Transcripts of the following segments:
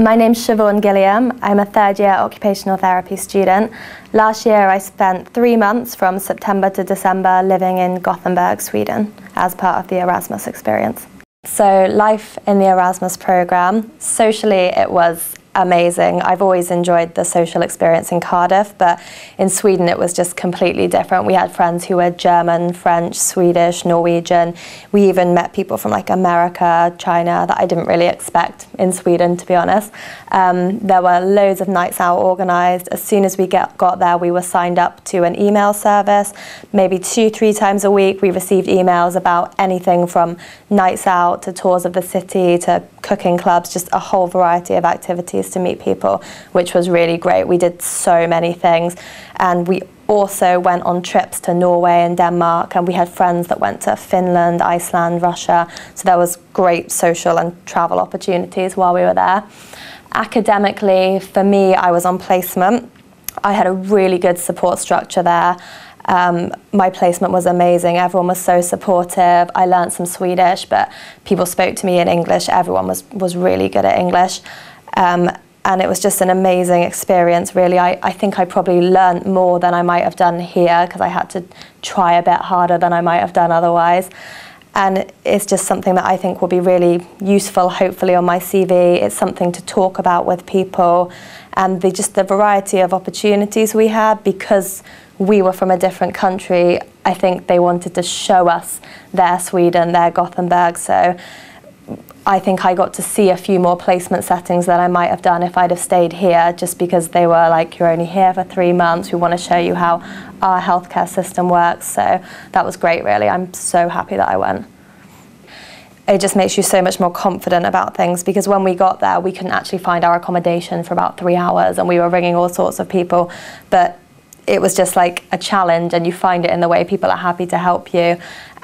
My name's Siobhan Gilliam. I'm a third-year occupational therapy student. Last year I spent 3 months from September to December living in Gothenburg, Sweden, as part of the Erasmus experience. So life in the Erasmus programme, socially it was amazing. I've always enjoyed the social experience in Cardiff, but in Sweden it was just completely different. We had friends who were German, French, Swedish, Norwegian. We even met people from like America, China, that I didn't really expect in Sweden, to be honest. There were loads of nights out organised. As soon as we got there, we were signed up to an email service. Maybe 2-3 times a week we received emails about anything from nights out to tours of the city to cooking clubs, just a whole variety of activities to meet people, which was really great. We did so many things, and we also went on trips to Norway and Denmark, and we had friends that went to Finland, Iceland, Russia, so there was great social and travel opportunities while we were there. Academically, for me, I was on placement. I had a really good support structure there. My placement was amazing. Everyone was so supportive. I learned some Swedish, but people spoke to me in English. Everyone was really good at English. And it was just an amazing experience, really. I think I probably learned more than I might have done here, because I had to try a bit harder than I might have done otherwise. And it's just something that I think will be really useful, hopefully, on my CV. It's something to talk about with people, and just the variety of opportunities we had, because we were from a different country. I think they wanted to show us their Sweden, their Gothenburg. So I think I got to see a few more placement settings than I might have done if I'd have stayed here, just because they were like, you're only here for 3 months, we want to show you how our healthcare system works. So that was great, really. I'm so happy that I went. It just makes you so much more confident about things, because when we got there, we couldn't actually find our accommodation for about 3 hours, and we were ringing all sorts of people. But it was just like a challenge, and you find it in the way people are happy to help you.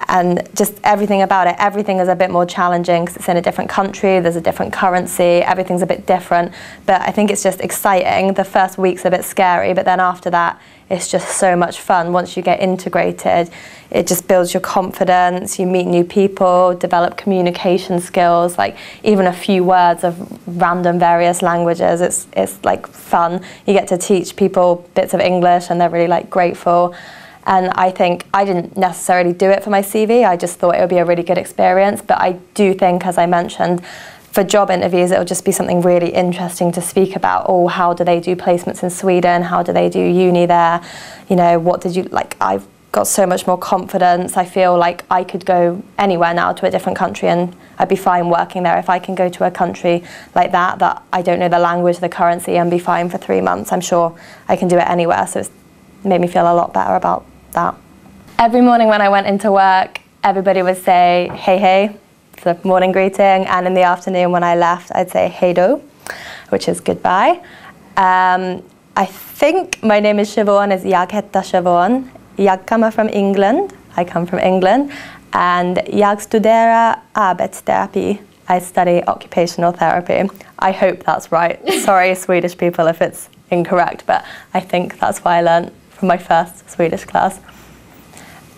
And just everything about it, everything is a bit more challenging because it's in a different country, there's a different currency, everything's a bit different. But I think it's just exciting. The first week's a bit scary, but then after that, it's just so much fun. Once you get integrated, it just builds your confidence, you meet new people, develop communication skills, like even a few words of random various languages. It's like fun. You get to teach people bits of English and they're really like grateful. And I think I didn't necessarily do it for my CV, I just thought it would be a really good experience. But I do think, as I mentioned, for job interviews, it'll just be something really interesting to speak about. Oh, how do they do placements in Sweden? How do they do uni there? You know, what did you, like, I've got so much more confidence. I feel like I could go anywhere now to a different country and I'd be fine working there. If I can go to a country like that I don't know the language, the currency, and be fine for 3 months, I'm sure I can do it anywhere. So it's made me feel a lot better about that. Every morning when I went into work, everybody would say, hey, hey. It's a morning greeting, and in the afternoon when I left, I'd say hej då, which is goodbye. I think my name is Siobhan, is jag heter Siobhan. Jag kommer from England, I come from England, and jag studerar arbetsterapi. I study occupational therapy. I hope that's right. Sorry, Swedish people, if it's incorrect, but I think that's what I learned from my first Swedish class.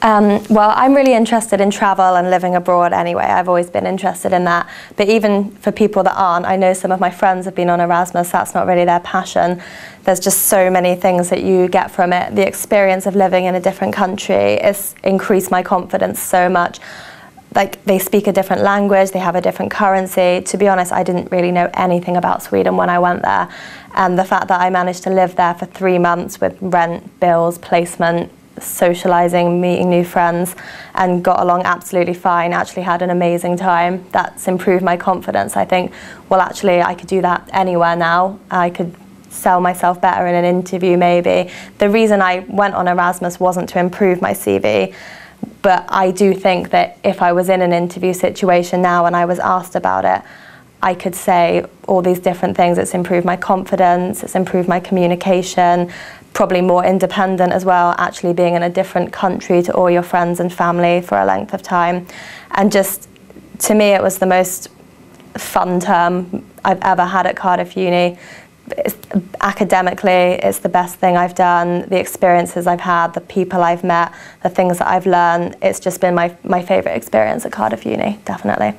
Well, I'm really interested in travel and living abroad anyway. I've always been interested in that. But even for people that aren't, I know some of my friends have been on Erasmus, that's not really their passion. There's just so many things that you get from it. The experience of living in a different country has increased my confidence so much. Like, they speak a different language, they have a different currency. To be honest, I didn't really know anything about Sweden when I went there. And the fact that I managed to live there for 3 months with rent, bills, placement, socialising, meeting new friends, and got along absolutely fine, actually had an amazing time. That's improved my confidence. I think, well, actually, I could do that anywhere now. I could sell myself better in an interview, maybe. The reason I went on Erasmus wasn't to improve my CV, but I do think that if I was in an interview situation now and I was asked about it, I could say all these different things. It's improved my confidence, it's improved my communication, probably more independent as well, actually being in a different country to all your friends and family for a length of time. And just, to me, it was the most fun term I've ever had at Cardiff Uni. Academically, it's the best thing I've done. The experiences I've had, the people I've met, the things that I've learned, it's just been my favourite experience at Cardiff Uni, definitely.